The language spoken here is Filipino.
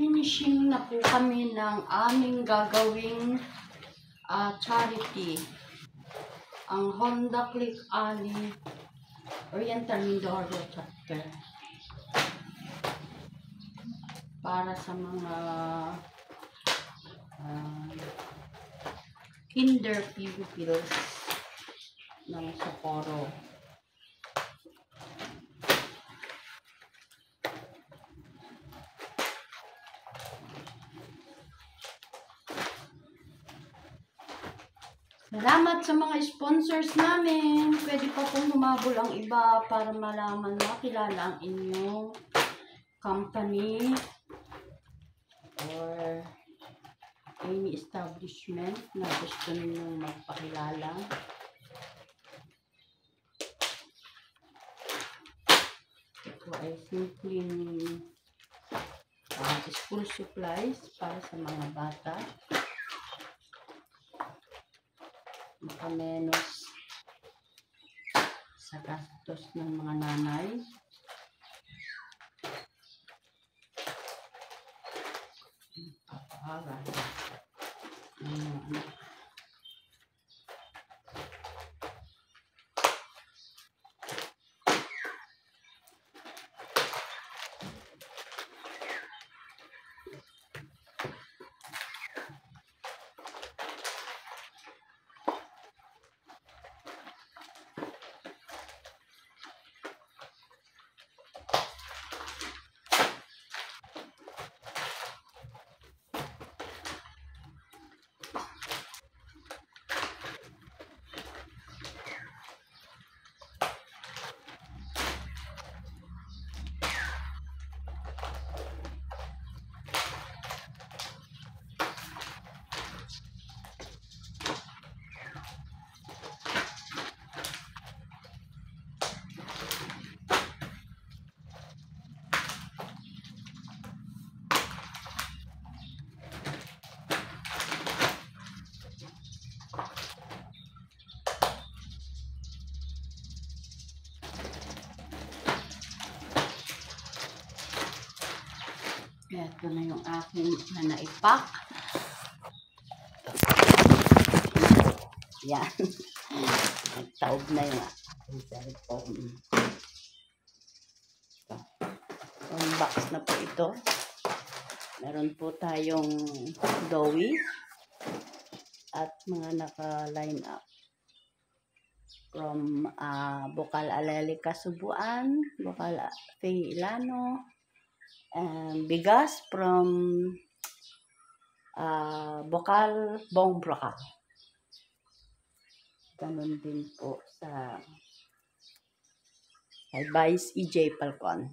Finishing na po kami ng aming gagawing charity. Ang Honda Click Alley Oriental Mindoro Chapter. Para sa mga kinder pupils ng Socorro. Salamat sa mga sponsors namin. Pwede pa pong humabol ang iba para malaman, makilala ang inyong company or any establishment na gusto ninyong magpakilala. Ito ay simpleng school supplies para sa mga bata. Makamenos sa gastos ng mga nanay. Papaaral ng mga anak. Ito na yung aking na naipak. Yan. Nagtaob na yung aking cellphone. Unbox na po ito. Meron po tayong doughy at mga naka-line up from Bukal Aleli Kasubuan, Bukal Faye Ilano, and bigas from Bukal Bong Brocal. Ganun din po sa Vice EJ Falcon.